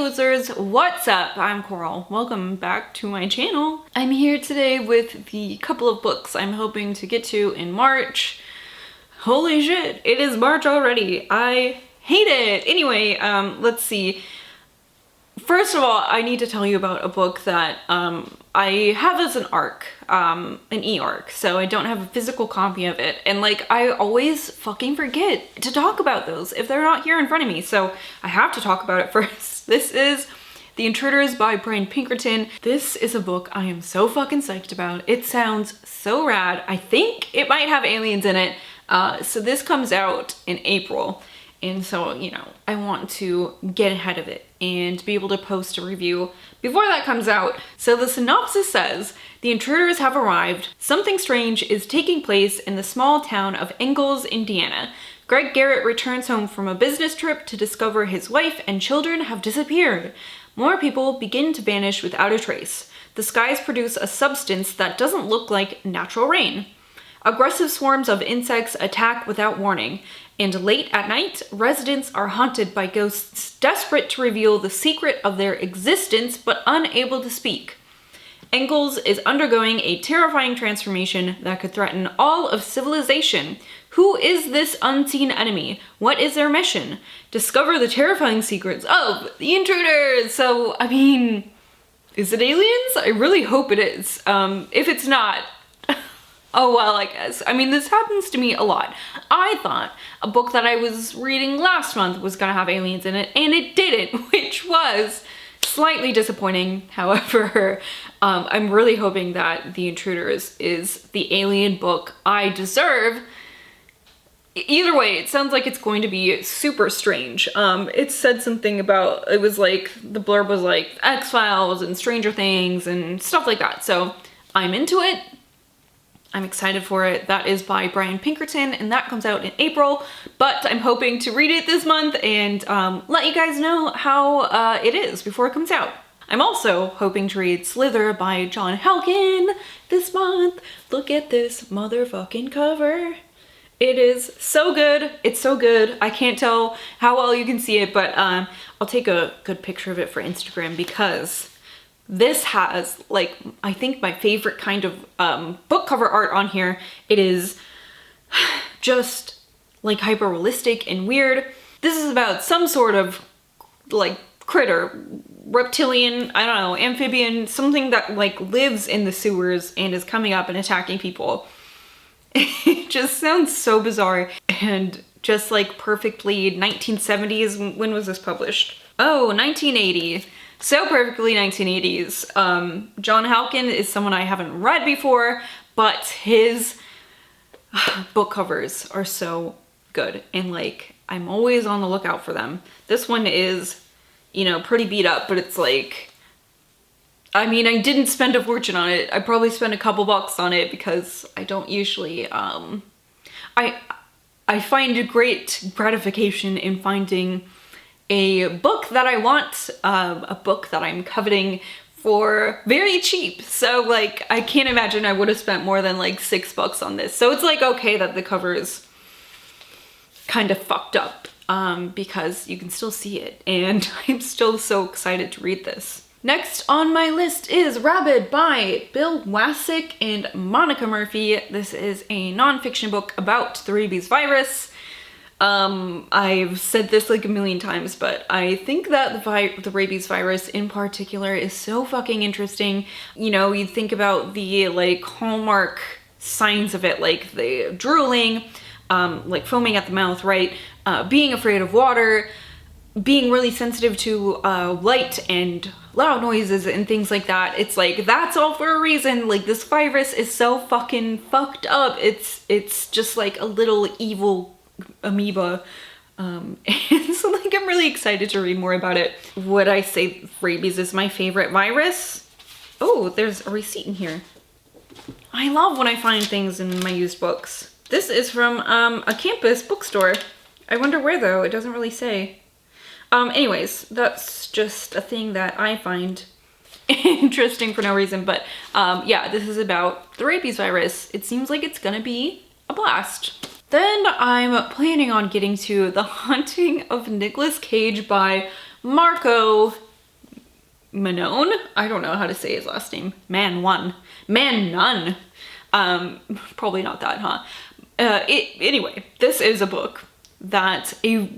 losers, what's up? I'm Coral. Welcome back to my channel. I'm here today with the couple of books I'm hoping to get to in March. Holy shit, it is March already. I hate it. Anyway, let's see. First of all, I need to tell you about a book that I have as an ARC, an e-ARC, so I don't have a physical copy of it. And like, I always fucking forget to talk about those if they're not here in front of me, so I have to talk about it first. This is The Intruders by Pinkerton. This is a book I am so fucking psyched about. It sounds so rad. I think it might have aliens in it. So this comes out in April. And so, you know, I want to get ahead of it and be able to post a review before that comes out. So the synopsis says, the intruders have arrived. Something strange is taking place in the small town of Ingalls, Indiana. Greg Garrett returns home from a business trip to discover his wife and children have disappeared. More people begin to vanish without a trace. The skies produce a substance that doesn't look like natural rain. Aggressive swarms of insects attack without warning, and late at night, residents are haunted by ghosts desperate to reveal the secret of their existence but unable to speak. Ingalls is undergoing a terrifying transformation that could threaten all of civilization. Who is this unseen enemy? What is their mission? Discover the terrifying secrets of the intruders! So, I mean, is it aliens? I really hope it is. If it's not, oh well, I guess. I mean, this happens to me a lot. I thought a book that I was reading last month was gonna have aliens in it, and it didn't, which was slightly disappointing. However, I'm really hoping that The Intruders is the alien book I deserve. Either way, it sounds like it's going to be super strange. It said something about, it was like, the blurb was like X-Files and Stranger Things and stuff like that. So I'm into it. I'm excited for it. That is by Pinkerton, and that comes out in April, but I'm hoping to read it this month and let you guys know how it is before it comes out. I'm also hoping to read Slither by Halkin this month. Look at this motherfucking cover. It is so good. It's so good. I can't tell how well you can see it, but I'll take a good picture of it for Instagram because this has, like, I think my favorite kind of book cover art on here. It is just like hyper realistic and weird. This is about some sort of like critter, reptilian, I don't know, amphibian, something that like lives in the sewers and is coming up and attacking people. It just sounds so bizarre and just like perfectly 1970s. When was this published? Oh, 1980. So perfectly 1980s. Halkin is someone I haven't read before, but his book covers are so good. And like, I'm always on the lookout for them. This one is, you know, pretty beat up, but it's like, I mean, I didn't spend a fortune on it. I probably spent a couple bucks on it because I don't usually, I find a great gratification in finding a book that I want, a book that I'm coveting for very cheap. So like, I can't imagine I would have spent more than like $6 on this. So it's like, okay that the cover is kind of fucked up because you can still see it. And I'm still so excited to read this. Next on my list is Rabid by Bill Wasick and Monica Murphy. This is a nonfiction book about the rabies virus. I've said this like a million times, but I think that the rabies virus in particular is so fucking interesting. You know, you think about the like hallmark signs of it, like the drooling, like foaming at the mouth, right? Being afraid of water, being really sensitive to light and loud noises and things like that. It's like, that's all for a reason. Like, this virus is so fucking fucked up. It's just like a little evil amoeba, and so like I'm really excited to read more about it. Would I say rabies is my favorite virus? Oh, there's a receipt in here. I love when I find things in my used books. This is from a campus bookstore. I wonder where though, it doesn't really say. Anyways, that's just a thing that I find interesting for no reason, but yeah, this is about the rabies virus. It seems like it's gonna be a blast. Then I'm planning on getting to The Haunting of Nicolas Cage by Marco Mannone? I don't know how to say his last name. Mannone. Probably not that, huh? Anyway, this is a book that a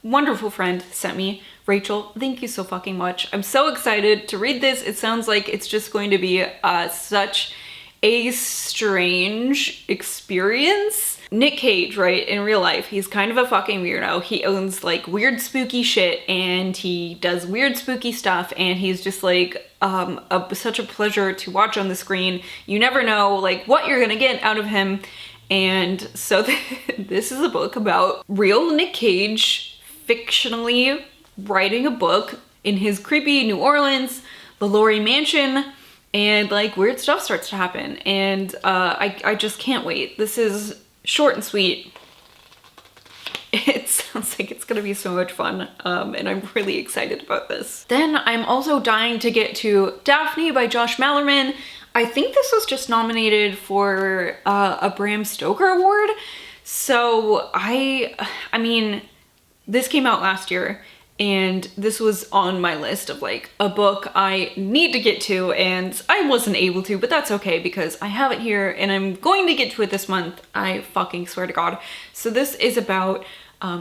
wonderful friend sent me. Rachel, thank you so fucking much. I'm so excited to read this. It sounds like it's just going to be such a strange experience. Nick Cage, right, in real life, he's kind of a fucking weirdo. He owns like weird spooky shit and he does weird spooky stuff, and he's just like such a pleasure to watch on the screen. You never know like what you're gonna get out of him. And so this is a book about real Nick Cage fictionally writing a book in his creepy New Orleans, the Laurie mansion, and like weird stuff starts to happen. And I just can't wait. This is short and sweet. It sounds like it's gonna be so much fun, and I'm really excited about this. Then I'm also dying to get to Daphne by Josh Malerman. I think this was just nominated for a Bram Stoker award. So I mean, this came out last year, and this was on my list of like a book I need to get to, and I wasn't able to, but that's okay because I have it here and I'm going to get to it this month. I fucking swear to God. So this is about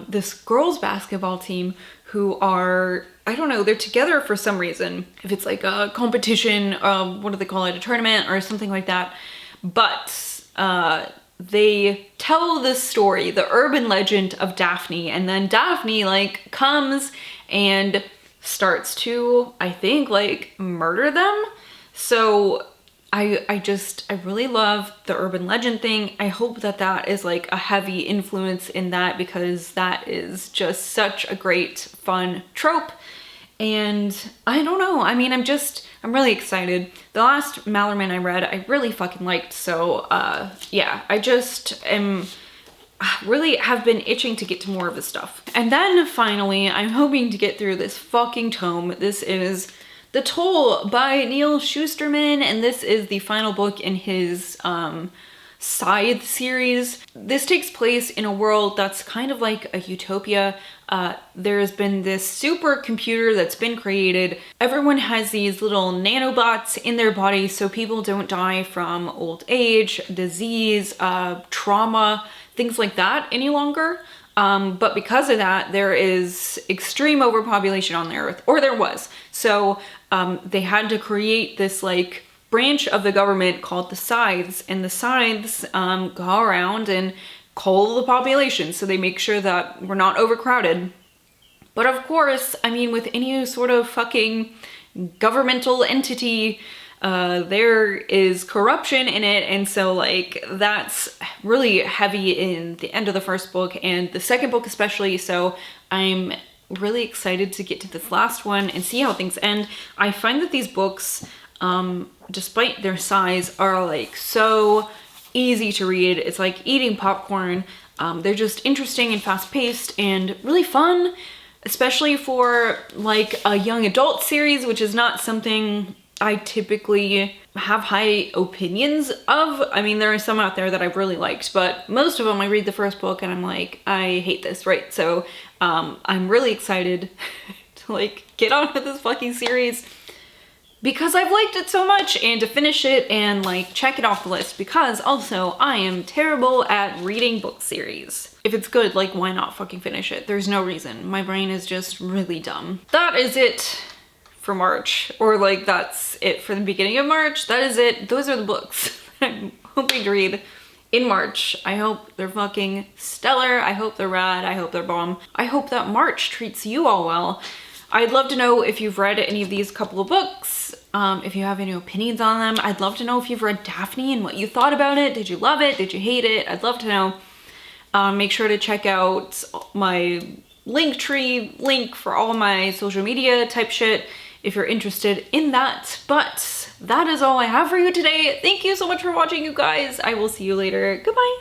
this girls basketball team who are, I don't know, they're together for some reason. If it's like a competition, what do they call it, a tournament or something like that. But they tell this story, the urban legend of Daphne, and then Daphne like comes and starts to, I think, like murder them. So I really love the urban legend thing. I hope that that is like a heavy influence in that, because that is just such a great fun trope. And I don't know, I mean, I'm really excited. The last Malerman I read, I really fucking liked. So yeah, I just am really have been itching to get to more of this stuff. And then finally, I'm hoping to get through this fucking tome. This is The Toll by Neal Shusterman, and this is the final book in his Scythe series. This takes place in a world that's kind of like a utopia. There's been this supercomputer that's been created. Everyone has these little nanobots in their body so people don't die from old age, disease, trauma, things like that any longer. But because of that, there is extreme overpopulation on the earth, or there was. So they had to create this like branch of the government called the Scythes, and the Scythes go around and cull the population, so they make sure that we're not overcrowded. But of course, I mean, with any sort of fucking governmental entity, there is corruption in it, and so like that's really heavy in the end of the first book and the second book especially. So I'm really excited to get to this last one and see how things end. I find that these books, despite their size, are like so easy to read. It's like eating popcorn. They're just interesting and fast-paced and really fun, especially for like a young adult series, which is not something I typically have high opinions of. I mean, there are some out there that I've really liked, but most of them I read the first book and I'm like, I hate this, right? So I'm really excited to like get on with this fucking series because I've liked it so much, and to finish it and like check it off the list, because also I am terrible at reading book series. If it's good, like why not fucking finish it? There's no reason. My brain is just really dumb. That is it for March, or like that's it for the beginning of March. That is it. Those are the books I'm hoping to read in March. I hope they're fucking stellar. I hope they're rad. I hope they're bomb. I hope that March treats you all well. I'd love to know if you've read any of these couple of books, if you have any opinions on them. I'd love to know if you've read Daphne and what you thought about it. Did you love it? Did you hate it? I'd love to know. Make sure to check out my Linktree link for all my social media type shit if you're interested in that. But that is all I have for you today. Thank you so much for watching, you guys. I will see you later. Goodbye.